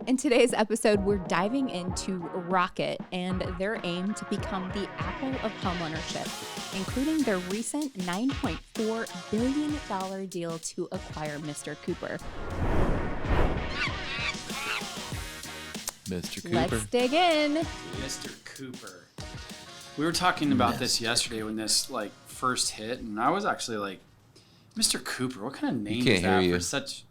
In today's episode, we're diving into Rocket and their aim to become the Apple of homeownership, including their recent $9.4 billion deal to acquire Mr. Cooper. Mr. Cooper. Let's dig in. Mr. Cooper. We were talking about this yesterday when this first hit, and I was actually like, Mr. Cooper, what kind of name is that for such...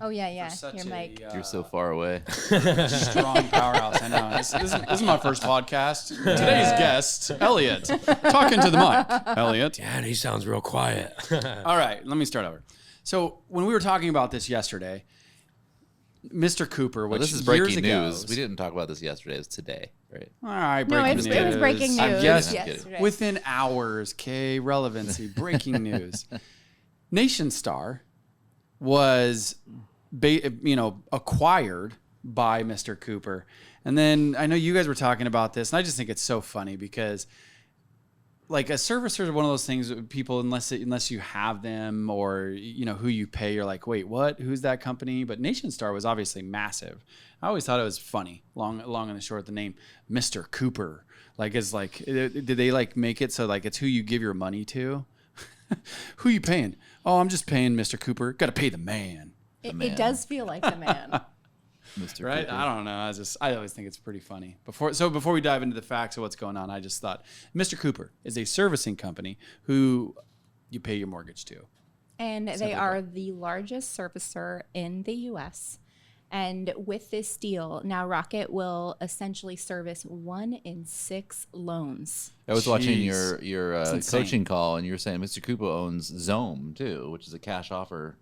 Oh, yeah. Such Your mic. You're so far away. Strong powerhouse. I know. This is my first podcast. Today's guest, Elliot. Talking to the mic. Elliot. Dad, he sounds real quiet. All right, let me start over. So when we were talking about this yesterday, Mr. Cooper, which this is breaking years news. ago, We didn't talk about this yesterday. It's today, right? All right, No, breaking it news. was breaking news. I'm guessing yesterday. within hours. K relevancy. Breaking news. Nation Star was, acquired by Mr. Cooper, and then I know you guys were talking about this, and I just think it's so funny because, a servicer is one of those things that people, unless you have them or who you pay, you're like, wait, what? Who's that company? But Nation Star was obviously massive. I always thought it was funny, long and the short, the name Mr. Cooper. Did they make it so it's who you give your money to? Who you paying? Oh, I'm just paying Mr. Cooper. Got to pay the man. It does feel like the man. Mr. Right? Cooper. I don't know. I always think it's pretty funny. Before we dive into the facts of what's going on, I just thought Mr. Cooper is a servicing company who you pay your mortgage to. And they are the largest servicer in the U.S. And with this deal, now Rocket will essentially service 1 in 6 loans. I was watching Jeez. your It's insane. coaching call, and you were saying Mr. Cooper owns Zoom too, which is a cash offer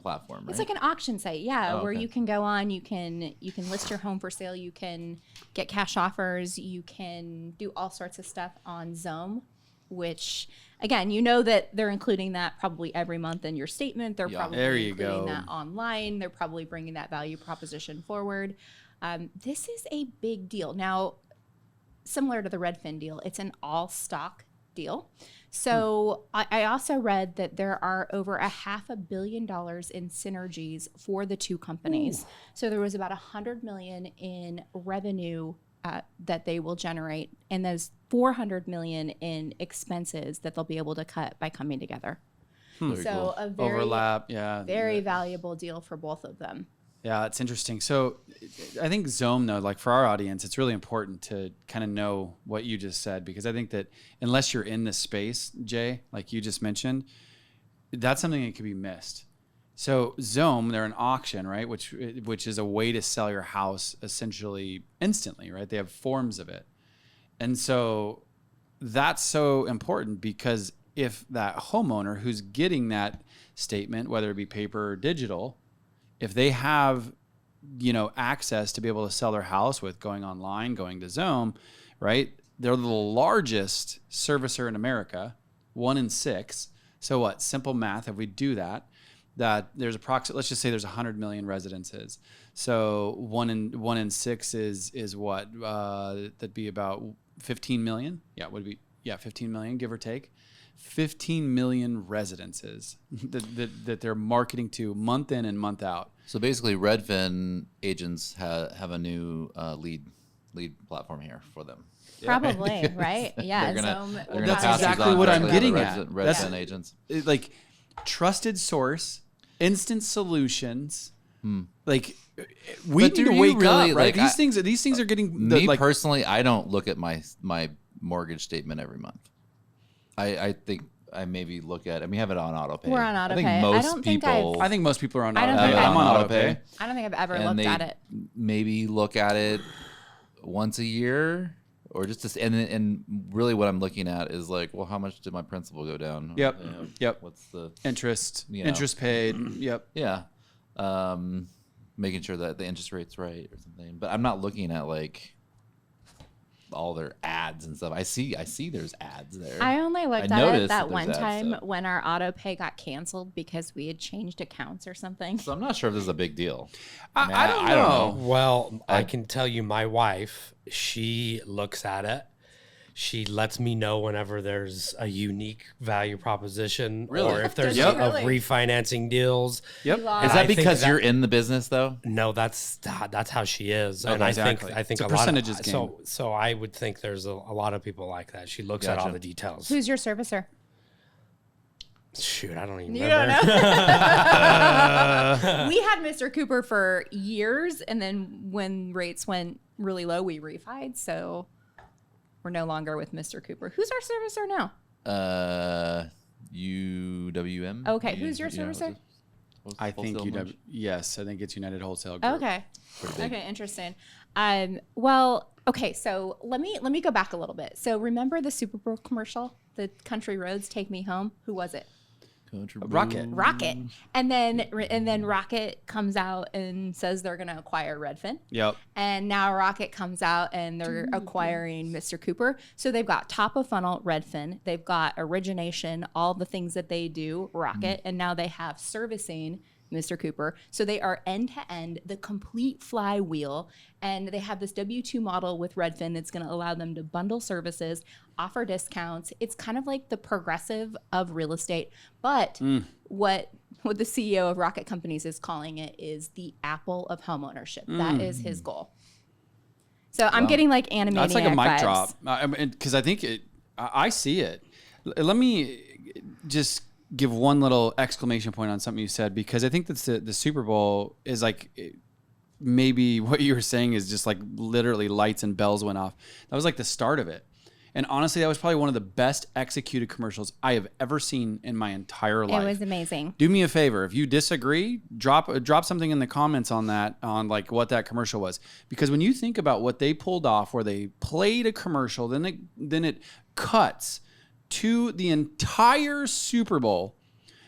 platform, right? It's like an auction site, Oh, where okay. you can go on, you can list your home for sale, you can get cash offers, you can do all sorts of stuff on Zoom, which again, that they're including that probably every month in your statement. They're probably There you including go. that online. They're probably bringing that value proposition forward. This is a big deal. Now, similar to the Redfin deal, it's an all stock deal. So I also read that there are over $500 million in synergies for the two companies. Ooh. So there was about $100 million in revenue that they will generate, and there's $400 million in expenses that they'll be able to cut by coming together. Very So cool. a very Overlap, yeah. very valuable deal for both of them. Yeah, it's interesting. So I think Zoom, though, for our audience, it's really important to kind of know what you just said, because I think that unless you're in this space, Jay, like you just mentioned, that's something that could be missed. So Zoom, they're an auction, right? Which is a way to sell your house essentially instantly, right? They have forms of it. And so that's so important, because if that homeowner who's getting that statement, whether it be paper or digital, if they have, access to be able to sell their house with going online, going to Zoom, right? They're the largest servicer in America, 1 in 6. So what? Simple math. If we do that there's approximately, let's just say there's 100 million residences. So 1 in 6 is what? That'd be about 15 million. Yeah, 15 million, give or take. 15 million residences that they're marketing to month in and month out. So basically, Redfin agents have a new lead platform here for them. Probably, right? Yeah. They're gonna That's pass these exactly on what I'm directly to getting at. Redfin agents. Trusted source, instant solutions. We But need do to you wake really, up, right? These things are getting Me personally, I don't look at my mortgage statement every month. I think I maybe look at it. We have it on auto pay. We're on auto I think pay. most people. I think most people are on I auto don't pay. think I'm on I've- auto pay. I don't think I've ever and looked they at it. maybe look at it once a year, or just to, and really what I'm looking at is how much did my principal go down? Yep. Yep. What's the Interest paid. Yep. yeah, making sure that the interest rate's right or something. But I'm not looking at all their ads and stuff. I see there's ads there. I only looked I at it noticed that that one there's ads, time so. when our auto pay got canceled because we had changed accounts or something. So I'm not sure if this is a big deal. I don't know. Well, I can tell you my wife, she looks at it. She lets me know whenever there's a unique value proposition Really? or if there's Yep. of refinancing deals. Yep. Is And that I think because that- you're in the business though? No, that's how she is, Okay, and I exactly. think It's a a lot percentages of game. so I would think there's a lot of people like that. She looks at all Gotcha. the details. Who's your servicer? Shoot, I don't even You remember. don't know. We had Mr. Cooper for years, and then when rates went really low, we refied. So we're no longer with Mr. Cooper. Who's our servicer now? UWM. Okay, who's your You know, servicer? I think wholesale merch? yes, I think it's United Wholesale Group. Okay. Pretty big. Okay, interesting. Well, okay, so let me go back a little bit. So remember the Super Bowl commercial, the Country Roads Take Me Home? Who was it? Country Rocket. Rocket. And then Rocket comes out and says they're going to acquire Redfin. Yep. And now Rocket comes out and they're acquiring Mr. Cooper. So they've got top of funnel Redfin. They've got origination, all the things that they do, Rocket. And now they have servicing Mr. Cooper. So they are end to end, the complete flywheel. And they have this W-2 model with Redfin that's going to allow them to bundle services, offer discounts. It's kind of like the Progressive of real estate. But what the CEO of Rocket Companies is calling it is the Apple of homeownership. That is his goal. So I'm getting like Animaniac That's like a mic vibes. drop. Because I think I see it. Let me just give one little exclamation point on something you said, because I think that the Super Bowl is like, maybe what you were saying is just like literally lights and bells went off. That was like the start of it. And honestly, that was probably one of the best executed commercials I have ever seen in my entire life. It was amazing. Do me a favor. If you disagree, drop something in the comments on that, on like what that commercial was. Because when you think about what they pulled off, where they played a commercial, then it cuts to the entire Super Bowl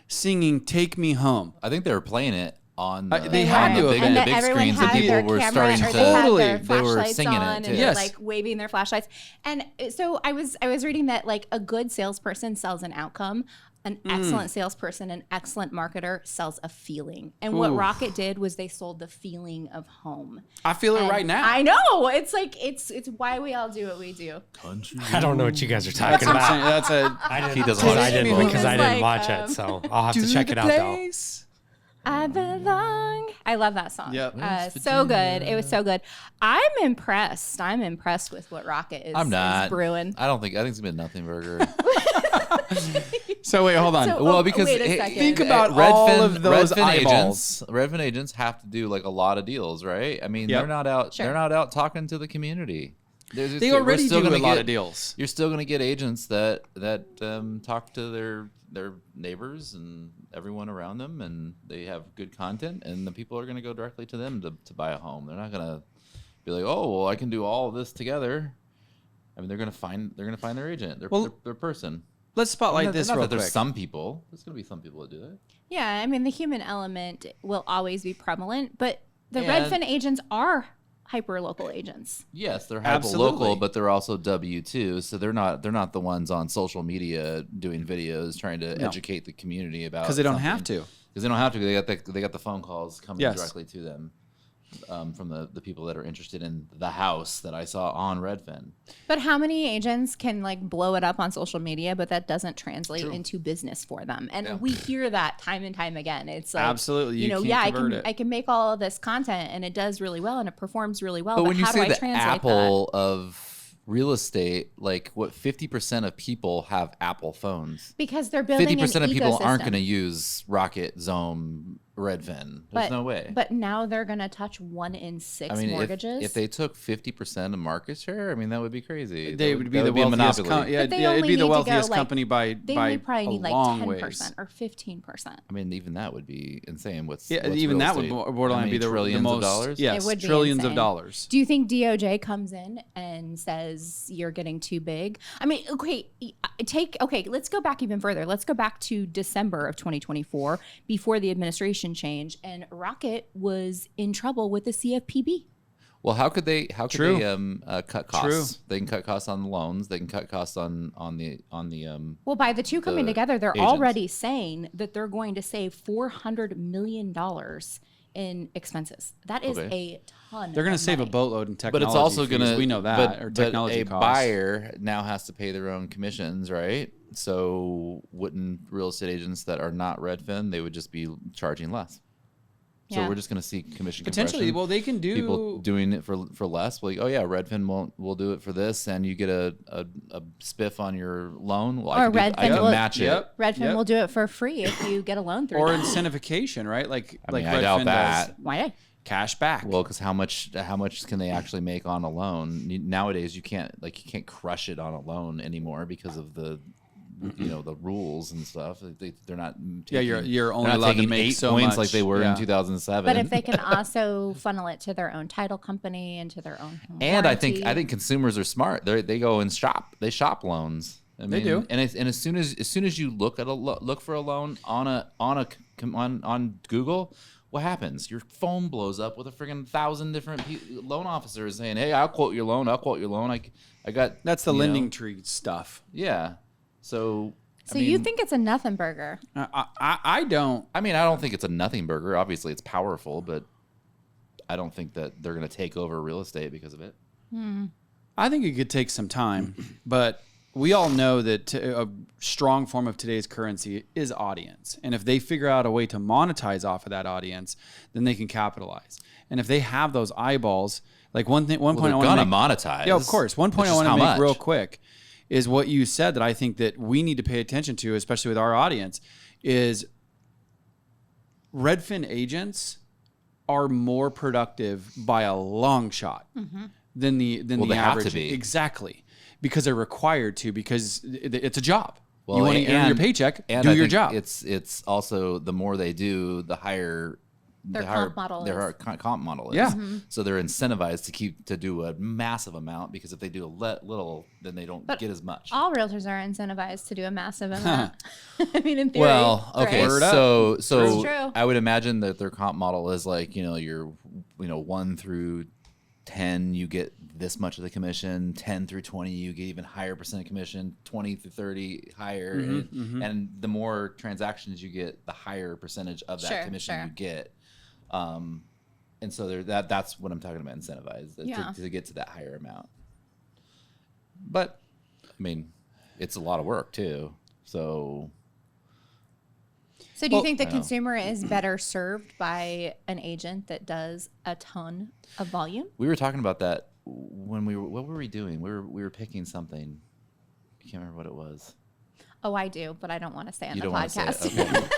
singing "Take Me Home." I think they were playing it on. They had to have big, been. the And big everyone screens, had and people their were camera, starting or to. they had Totally. their They were flashlights singing it, on, too. and Yes. they're like waving their flashlights. And so I was reading that like a good salesperson sells an outcome. An excellent salesperson, an excellent marketer sells a feeling. And what Ooh. Rocket did was they sold the feeling of home. I feel it And right now. I know. It's like it's why we all do what we do. Country. I don't know what you guys are That's talking what I'm about. saying. That's a I didn't, He doesn't because watch I didn't Super Bowl. because I It's didn't like, watch it, so I'll have to check it out though. I belong. I love that song. Yep. So good. It was so good. I'm impressed. I'm impressed with what Rocket is, I'm not is brewing. I think it's been nothing burger. So wait, hold on. So- Well, Oh, because wait a second. Think about all of those eyeballs. Redfin agents have to do like a lot of deals, right? I mean, Yep. they're not out. Sure. They're not out talking to the community. They already do a lot of deals. You're still going to get agents that talk to their neighbors and everyone around them, and they have good content, and the people are going to go directly to them to buy a home. They're not going to be like, oh, well, I can do all of this together. I mean, they're going to find their agent, their person. Let's spotlight Not this that real there's quick. some people. There's going to be some people that do that. Yeah, I mean the human element will always be prevalent, but the Yeah. Redfin agents are hyper local agents. Yes, they're Absolutely. hyper-local, but they're also W-2, so they're not the ones on social media doing videos trying to educate the community about, Because they don't have to. Because they don't have to. They got the phone calls coming Yes. directly to them from the people that are interested in the house that I saw on Redfin. But how many agents can like blow it up on social media, but that doesn't translate into business for them? And we hear that time and time again. It's like, Absolutely. You can't I convert can it. I can make all of this content and it does really well and it performs really well. But when you how do say I the translate Apple of real estate, like what 50% of people have Apple phones. that? Because they're building 50% an of people aren't ecosystem. going to use Rocket, Zome, Redfin. There's no way. But now they're going to touch 1 in 6 I mean, mortgages. if they took 50% of market share, I mean, that would be crazy. They That would be that the a wealthiest. monopoly. Yeah, But they it'd only be the need to go, wealthiest like- company by they by only probably a need like long 10% ways. or 15%. I mean, even that would be insane. What's Yeah, what's even real that would estate? borderline How many be the trillions most of dollars. Yes, It would be trillions of insane. dollars. Do you think DOJ comes in and says you're getting too big? I mean, let's go back even further. Let's go back to December of 2024 before the administration change, and Rocket was in trouble with the CFPB. Well, how could they cut costs? True. They can cut costs on the loans. They can cut costs on the Well, by the two coming The together, they're agents. already saying that they're going to save $400 million in expenses. That is a ton. They're going to of save a money. boatload in technology. But it's also fees. going to, we know that, or technology but a costs. buyer now has to pay their own commissions, right? So wouldn't real estate agents that are not Redfin, they would just be charging less. So Yeah. we're just going to see commission Potentially, compression. well, they can do People doing it for less. Like, oh yeah, Redfin will do it for this, and you get a spiff on your loan. Well, Or I can will- match it. Redfin will do it for free if you get a loan through or them. incentivification, right? Like I mean, Redfin I doubt that. does Why not? cash back. Well, because how much can they actually make on a loan? Nowadays, you can't crush it on a loan anymore because of the the rules and stuff. They're not. You're only they're not allowed to taking make 8 so points much. like they were Yeah. in 2007. But if they can also funnel it to their own title company and to their own home and I warranty. think consumers are smart. They go and shop. They shop loans. I mean, They do. And as soon as you look for a loan on Google, what happens? Your phone blows up with a friggin' 1,000 different loan officers saying, "Hey, I'll quote your loan. I got." That's the lending tree stuff. Yeah. So. So you think it's a nothing burger? I don't. I mean, I don't think it's a nothing burger. Obviously, it's powerful, but I don't think that they're going to take over real estate because of it. I think it could take some time, but we all know that a strong form of today's currency is audience. And if they figure out a way to monetize off of that audience, then they can capitalize. And if they have those eyeballs, like one point I They're want to going to monetize. Yeah, of course. One point I It's want just to how make real much. quick is what you said that I think that we need to pay attention to, especially with our audience, is Redfin agents are more productive by a long shot than the they average. have to be. Exactly. Because they're required to, because it's a job. Well, you want to earn your paycheck, and do I your think job. It's also the more they do, the higher Their higher comp model their is. comp model is. Yeah. So they're incentivized to do a massive amount, because if they do a little, then they don't But get as much. All realtors are incentivized to do a massive amount. I mean, in theory. Well, okay, right? Word up. so That's true. I would imagine that their comp model is like, your 1 through 10 you get this much of the commission, 10 through 20 you get even higher percent of commission, 20 through 30 higher, and the more transactions you get, the higher percentage of that Sure, commission sure. you get. And so that's what I'm talking about, incentivized Yeah. to get to that higher amount. But I mean, it's a lot of work too. So So do you think the I know. consumer is better served by an agent that does a ton of volume? we were talking about that when what were we doing? We were picking something. I can't remember what it was. Oh, I do, but I don't want to say on You the don't want to say podcast. it. Okay.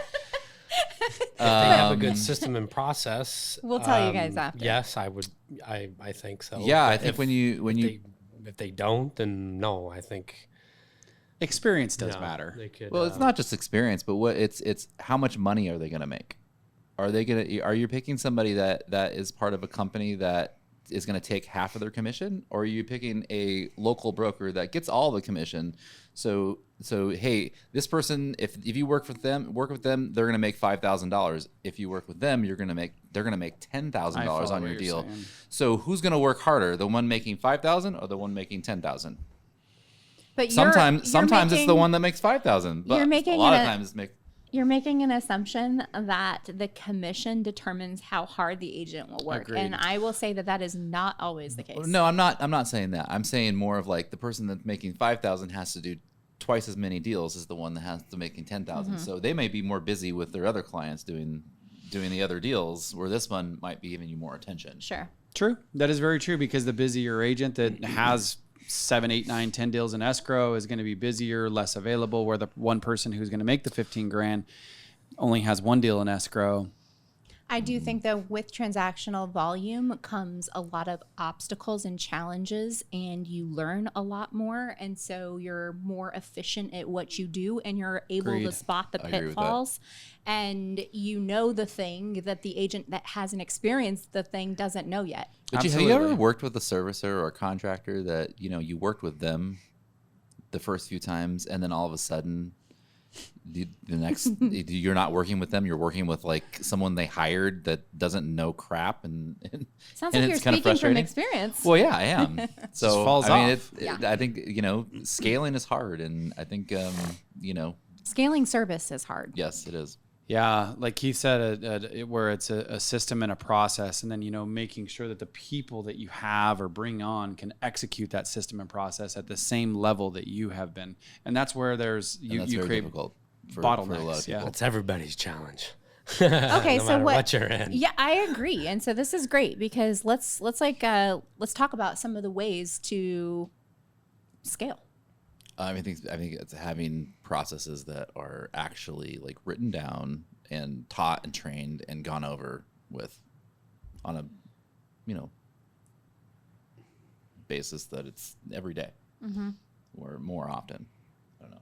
If they have a good system and process, We'll tell you guys after. Yes, I would. I think so. Yeah, I But think if they don't, then no. I think Experience does no, matter. They could, well, it's not just experience, but it's how much money are they going to make? Are you picking somebody that is part of a company that is going to take half of their commission, or are you picking a local broker that gets all the commission? So hey, this person, if you work with them, they're going to make $5,000. If you work with them, they're going to make $10,000 I follow on what your you're deal. saying. So who's going to work harder, the one making 5,000 or the one making 10,000? But Sometimes it's the making- one that makes 5,000. But You're making a lot of it a- times You're making an assumption that the commission determines how hard the agent will work. Agreed. And I will say that is not always the case. No, I'm not saying that. I'm saying more of like the person that's making 5,000 has to do twice as many deals as the one that has to making 10,000. So they may be more busy with their other clients doing the other deals, where this one might be giving you more attention. Sure. True. That is very true, because the busier agent that has 7, 8, 9, 10 deals in escrow is going to be busier, less available, where the one person who's going to make the 15 grand only has one deal in escrow. I do think, though, with transactional volume comes a lot of obstacles and challenges, and you learn a lot more. And so you're more efficient at what you do, and you're able to Agreed. spot the I agree with that. pitfalls. And you know the thing that the agent that hasn't experienced the thing doesn't know yet. But have you ever Absolutely. worked with a servicer or a contractor that, you worked with them the first few times, and then all of a sudden the next you're not working with them, you're working with like someone they hired that doesn't know crap, and Sounds and like you're it's kinda speaking from frustrating. experience. Well, yeah, I am. So falls I mean, off. Yeah. I think scaling is hard, and I think Scaling service is hard. yes, it is. Yeah, like Keith said, where it's a system and a process, and then making sure that the people that you have or bring on can execute that system and process at the same level that you have been, and that's where That's you very create difficult for bottlenecks. a lot of people. It's everybody's challenge. Okay, no so matter what you're in. Yeah, I agree, and so this is great because let's talk about some of the ways to scale. I think it's having processes that are actually like written down and taught and trained and gone over with on a basis that it's every day or more often. I don't know.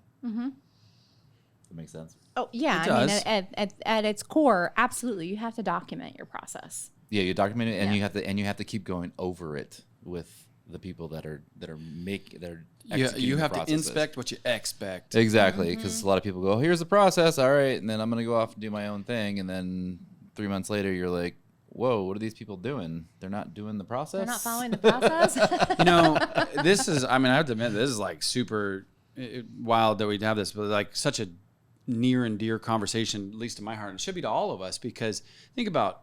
Does that make sense? Oh yeah, It I does. mean at its core, absolutely, you have to document your process. Yeah, you document it, and Yeah. you have to keep going over it with the people that are executing you the have to processes. inspect what you expect. Exactly, because a lot of people go, "Here's the process, all right," and then I'm gonna go off and do my own thing, and then 3 months later, you're like, "Whoa, what are these people doing? They're not doing the process. They're not following the process. This is, I mean, I have to admit, this is like super wild that we'd have this, but like such a near and dear conversation, at least to my heart. It should be to all of us, because think about,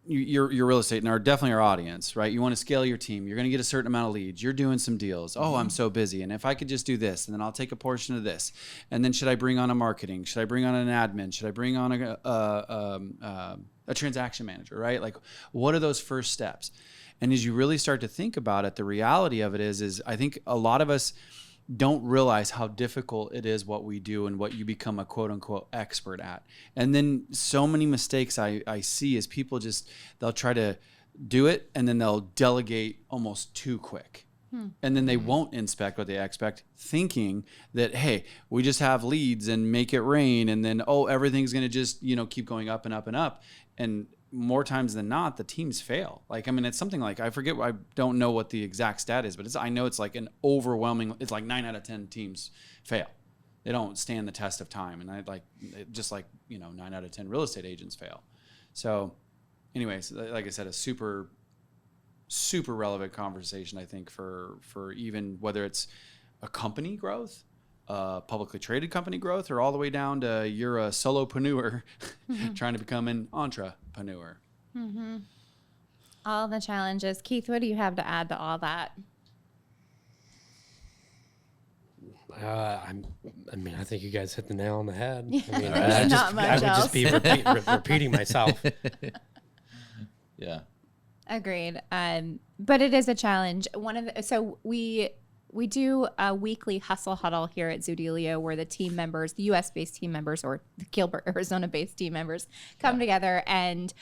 your real estate and definitely our audience, right? You want to scale your team. You're going to get a certain amount of leads. You're doing some deals. Oh, I'm so busy. And if I could just do this, and then I'll take a portion of this. And then should I bring on a marketing? Should I bring on an admin? Should I bring on a transaction manager, right? Like, what are those first steps? And as you really start to think about it, the reality of it is I think a lot of us don't realize how difficult it is what we do and what you become a quote unquote expert at. And then so many mistakes I see is people they'll try to do it and then they'll delegate almost too quick. And then they won't inspect what they expect, thinking that, hey, we just have leads and make it rain. And then, everything's going to just, keep going up and up and up. And more times than not, the teams fail. Like, I mean, it's something like, I don't know what the exact stat is, but I know it's like it's like 9 out of 10 teams fail. They don't stand the test of time. And 9 out of 10 real estate agents fail. So anyways, like I said, a super, super relevant conversation, I think, for even whether it's a company growth, publicly traded company growth, or all the way down to you're a solopreneur trying to become an entrepreneur. All the challenges. Keith, what do you have to add to all that? I think you guys hit the nail on the head. I mean, There's not much I would else. just be repeating myself. Yeah. Agreed. But it is a challenge. So we do a weekly hustle huddle here at Zoodealio where the team members, the US based team members or the Gilbert, Arizona based team members come together, and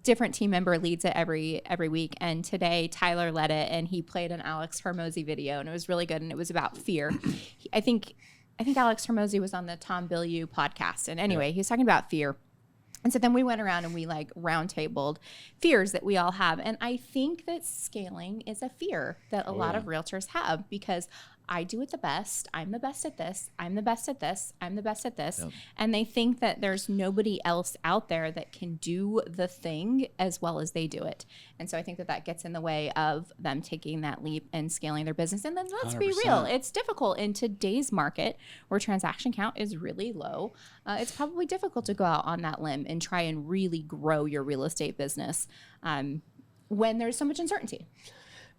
different team member leads it every week. And today Tyler led it, and he played an Alex Hormozy video, and it was really good. And it was about fear. I think Alex Hormozy was on the Tom Bilyeu podcast. And anyway, he was talking about fear. And so then we went around and we roundtabled fears that we all have. And I think that scaling is a fear that a lot of realtors have, because I do it the best. I'm the best at this. I'm the best at this. I'm the best at this. Yep. And they think that there's nobody else out there that can do the thing as well as they do it. And so I think that gets in the way of them taking that leap and scaling their business. And then let's 100%. Be real. It's difficult in today's market where transaction count is really low. It's probably difficult to go out on that limb and try and really grow your real estate business when there's so much uncertainty.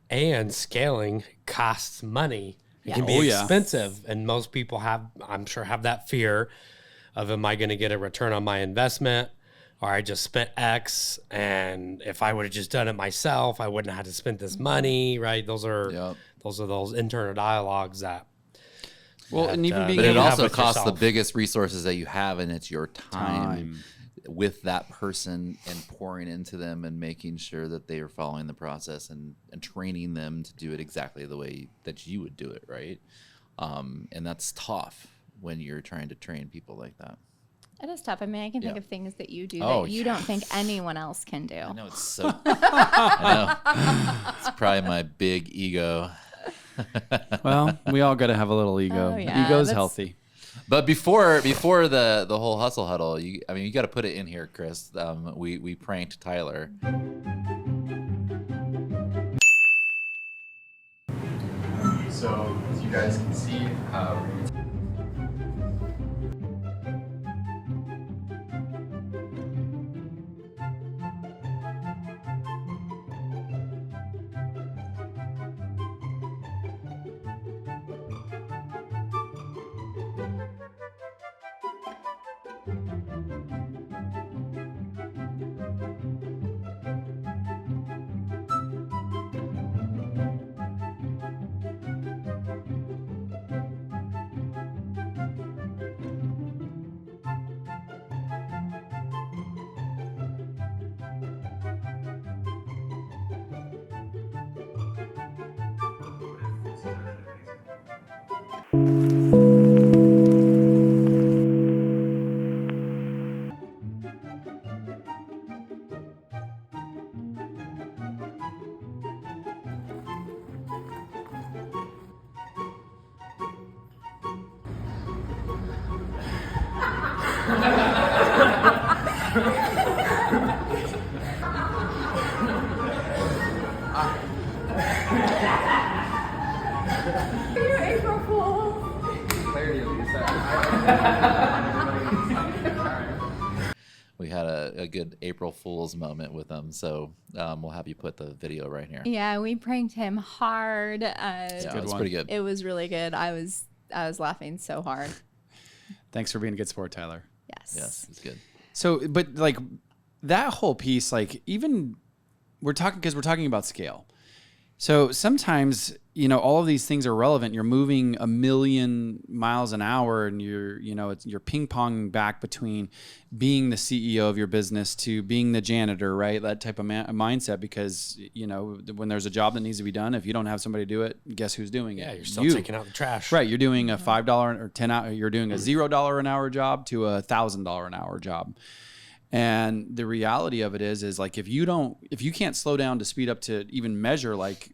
And scaling costs money. It can be expensive, and most people I'm sure have that fear of, am I going to get a return on my investment, or I just spent X, and if I would have just done it myself, I wouldn't have had to spend this money, right? Those are those internal dialogues that. Well, and even being, but it also costs yourself. the biggest resources that you have, and it's your time with that person and pouring into them and making sure that they are following the process and training them to do it exactly the way that you would do it, right? And that's tough when you're trying to train people like that. It is tough. I mean, I can think of things that you do that you don't think anyone else can do. I know, it's so I know. It's probably my big ego. Well, we all got to have a little ego. Ego's healthy. But before the whole hustle huddle, you got to put it in here, Chris. We pranked Tyler. So as you guys can see, We had a good April Fool's moment with them, so we'll have you put the video right here. Yeah, we pranked him hard. Yeah, it was pretty good. It was really good. I was laughing so hard. Thanks for being a good sport, Tyler. Yes, it's good. So, but like that whole piece, like even we're talking about scale. So sometimes, you know, all of these things are relevant. You're moving 1,000,000 miles an hour, and you're ping ponging back between being the CEO of your business to being the janitor, right? That type of mindset, because, you know, when there's a job that needs to be done, if you don't have somebody to do it, guess who's doing it? Yeah, you're still taking out the trash. Right. You're doing a $5 or 10 hour, you're doing a $0 an hour job to a $1,000 an hour job. And the reality of it is like, if you can't slow down to speed up to even measure like,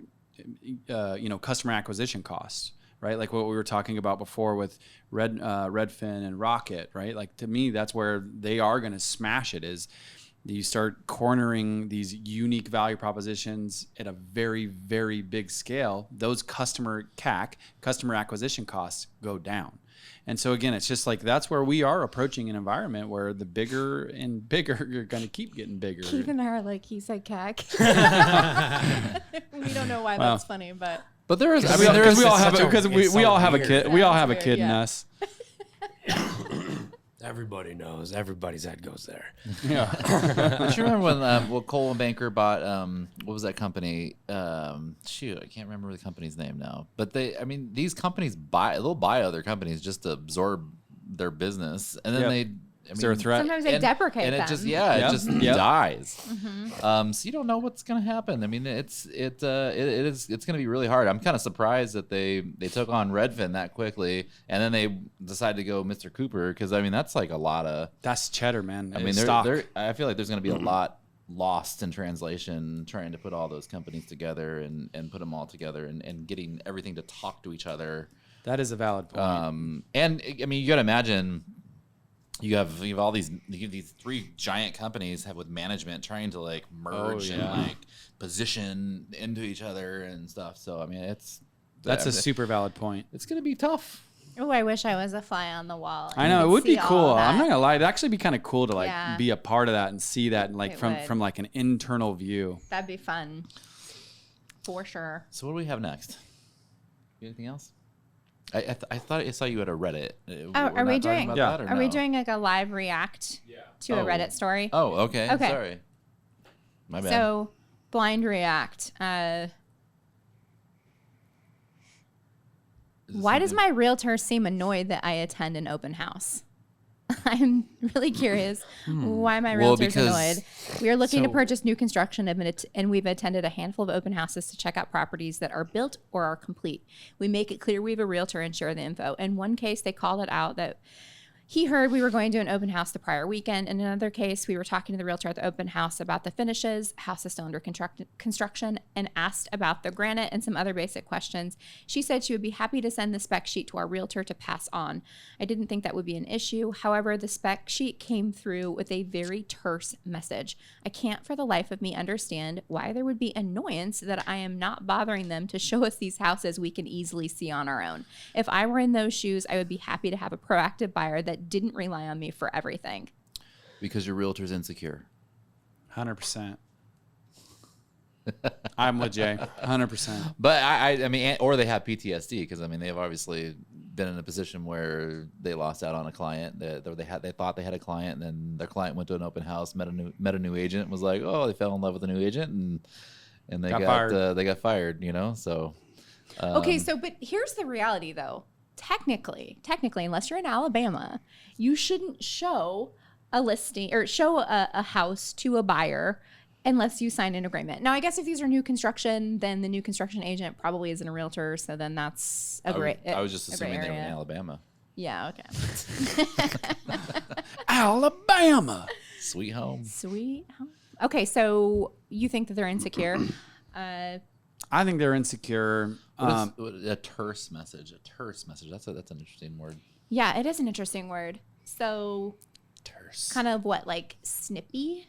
customer acquisition costs, right? Like what we were talking about before with Redfin and Rocket, right? Like to me, that's where they are going to smash it, is you start cornering these unique value propositions at a very, very big scale. Those customer CAC, customer acquisition costs, go down. And so again, it's just like, that's where we are approaching an environment where the bigger and bigger, you're going to keep getting bigger. Keith and I are like, he said CAC. We don't know why that's funny, but there is. We all have a kid. We all have a kid in us. Everybody knows. Everybody's head goes there. Yeah. Don't you remember when Cole & Banker bought what was that company? Shoot, I can't remember the company's name now. But these companies they'll buy other companies just to absorb their business, and then is there a threat? Sometimes they deprecate and them. it just dies. Mm-hmm. So you don't know what's going to happen. I mean, it's going to be really hard. I'm kind of surprised that they took on Redfin that quickly, and then they decided to go Mr. Cooper, because I mean that's like a lot of cheddar, man. I mean, I feel like there's going to be a lot lost in translation trying to put all those companies together and put them all together and getting everything to talk to each other. That is a valid point. And I mean, you got to imagine. You have all these three giant companies with management trying to like merge and like position into each other and stuff. So I mean, that's a super valid point. It's gonna be tough. Oh, I wish I was a fly on the wall. I know, it would be cool. I'm not gonna lie, it'd actually be kind of cool to like be a part of that and see that, and like from like an internal view. That'd be fun, for sure. So what do we have next? Anything else? I thought I saw you at a Reddit. Are we doing? Are we doing like a live react to a Reddit story? Oh, okay. Sorry. My bad. So, blind react. Why does my realtor seem annoyed that I attend an open house? I'm really curious why my realtor's annoyed. We are looking to purchase new construction, and we've attended a handful of open houses to check out properties that are built or are complete. We make it clear we have a realtor and share the info. In one case, they called it out that he heard we were going to an open house the prior weekend. In another case, we were talking to the realtor at the open house about the finishes, house is still under construction, and asked about the granite and some other basic questions. She said she would be happy to send the spec sheet to our realtor to pass on. I didn't think that would be an issue. However, the spec sheet came through with a very terse message. I can't for the life of me understand why there would be annoyance that I am not bothering them to show us these houses we can easily see on our own. If I were in those shoes, I would be happy to have a proactive buyer that didn't rely on me for everything. Because your realtor's insecure. 100%. I'm with Jay. 100%. But I mean, or they have PTSD, because I mean, they've obviously been in a position where they lost out on a client. They thought they had a client, and then their client went to an open house, met a new agent, was like, oh, they fell in love with a new agent, and they got fired. You know, so. Okay, so but here's the reality, though. Technically, unless you're in Alabama, you shouldn't show a listing or show a house to a buyer Unless you sign an agreement. Now, I guess if these are new construction, then the new construction agent probably isn't a realtor. So then that's a great. I was just a gray assuming they were in area. Alabama. Yeah. Okay. Alabama. Sweet home. Sweet. Okay. So you think that they're insecure? I think they're insecure. What is a terse message? A terse message. That's an interesting word. Yeah, it is an interesting word. So Terse. kind of what, like snippy?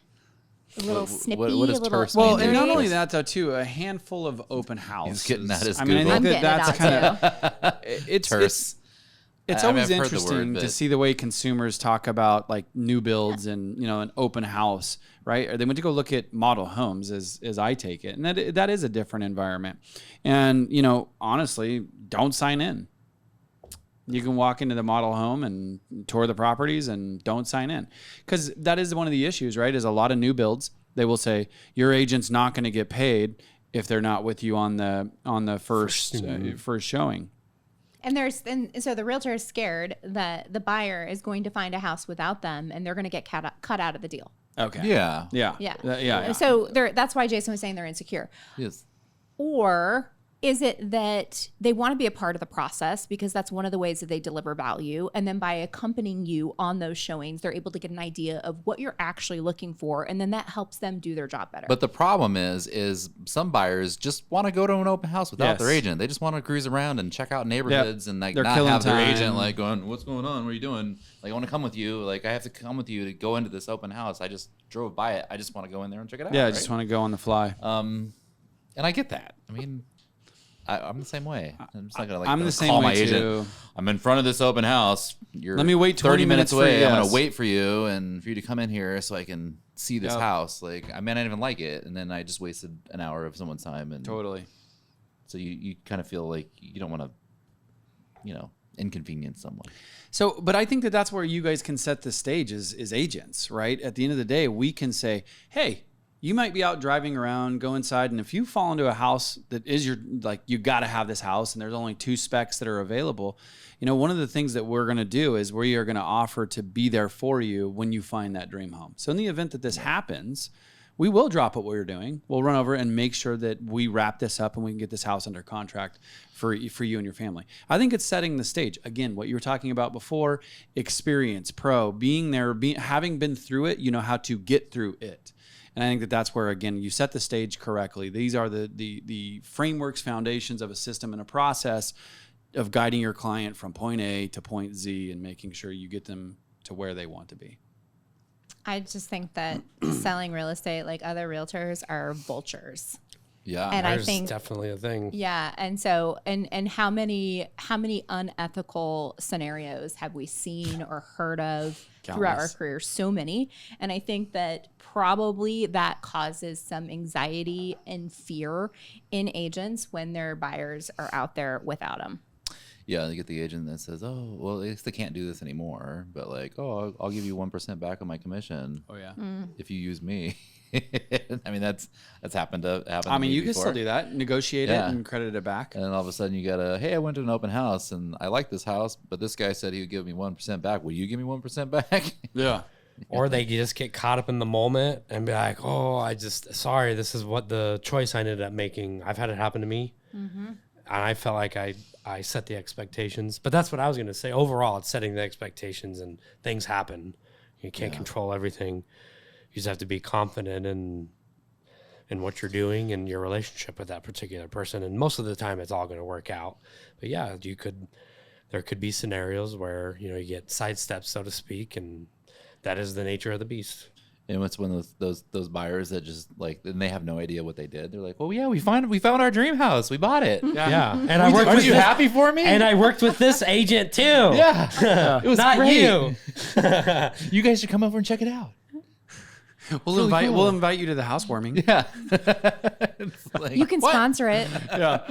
A little snippy. what does a little terse Well, mean? and not Terse. only that though, too, a handful of open houses. He's getting at his I mean, I Google. think I'm that getting that's it out kind of too. it's Terse. It's I mean, always I've heard the interesting word, to but- see the way consumers talk about like new builds and an open house, right? Or they went to go look at model homes, as I take it, and that is a different environment. And honestly, don't sign in. You can walk into the model home and tour the properties and don't sign in, because that is one of the issues, right? Is a lot of new builds, they will say your agent's not going to get paid if they're not with you on the first showing. And so the realtor is scared that the buyer is going to find a house without them, and they're going to get cut out of the deal. Okay. Yeah. Yeah. Yeah. Yeah. So that's why Jason was saying they're insecure. Yes. Or is it that they want to be a part of the process because that's one of the ways that they deliver value? And then by accompanying you on those showings, they're able to get an idea of what you're actually looking for. And then that helps them do their job better. But the problem is some buyers just want to go to an open house without their Yes. agent. They just want to cruise around and check out neighborhoods and like They're not killing have their time. agent like going, "What's going on? What are you doing? Like, I want to come with you. Like, I have to come with you to go into this open house. I just drove by it. I just want to go in there and check it out." Yeah, I right? just want to go on the fly. And I get that. I mean, I'm the same way. I'm just not gonna I'm gonna the same call way my agent. too. I'm in front of this open house. You're Let me wait 30 20 minutes minutes for away. you, I'm gonna yes. wait for you and for you to come in here so I can see this Yep. house. Like, I may not even like it, and then I just wasted an hour of someone's time. And Totally. so you kind of feel like you don't want to, inconvenience someone. So, but I think that's where you guys can set the stage as agents, right? At the end of the day, we can say, hey, you might be out driving around, go inside, and if you fall into a house that is you got to have this house and there's only 2 specs that are available, one of the things that we're going to do is we are going to offer to be there for you when you find that dream home. So in the event that this happens, we will drop what we're doing. We'll run over and make sure that we wrap this up and we can get this house under contract for you and your family. I think it's setting the stage. Again, what you were talking about before, experience, being there, having been through it, you know how to get through it. And I think that's where, again, you set the stage correctly. These are the frameworks, foundations of a system and a process of guiding your client from point A to point Z and making sure you get them to where they want to be. I just think that selling real estate, like other realtors, are vultures. Yeah. And I There's think definitely a thing. Yeah, and so and how many unethical scenarios have we seen or heard of throughout our Countless. career? So many, and I think that probably that causes some anxiety and fear in agents when their buyers are out there without them. Yeah, they get the agent that says, "Oh, well, I guess they can't do this anymore." But like, "Oh, I'll give you 1% back on my commission Oh, yeah. if you use me." I mean, that's happened to happen. I to mean, me you can before. still do that, negotiate Yeah. it and credit it back. And then all of a sudden, you got "Hey, I went to an open house and I like this house, but this guy said he would give me 1% back. Will you give me 1% back?" Yeah. Or they just get caught up in the moment and be like, "Oh, sorry, this is what the choice I ended up making." I've had it happen to me. And I felt like I set the expectations. But that's what I was going to say. Overall, it's setting the expectations, and things happen. You can't control everything. You just have to be confident in what you're doing and your relationship with that particular person. And most of the time, it's all going to work out. But yeah, there could be scenarios where, you get sidesteps, so to speak, and that is the nature of the beast. And it's one of those buyers that just like, and they have no idea what they did. They're like, "Well, yeah, we found our dream house. We bought it." Yeah. And I worked Aren't with you this, happy for me? and I worked with this agent too. Yeah, it was Not great. you. You guys should come over and check it out. We'll invite you to the housewarming. Yeah. It's like, You can what? sponsor it.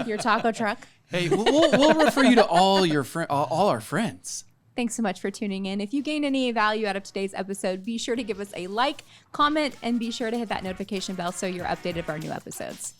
Your taco truck. Hey, we'll refer you to all our friends. Thanks so much for tuning in. If you gained any value out of today's episode, be sure to give us a like, comment, and be sure to hit that notification bell so you're updated of our new episodes.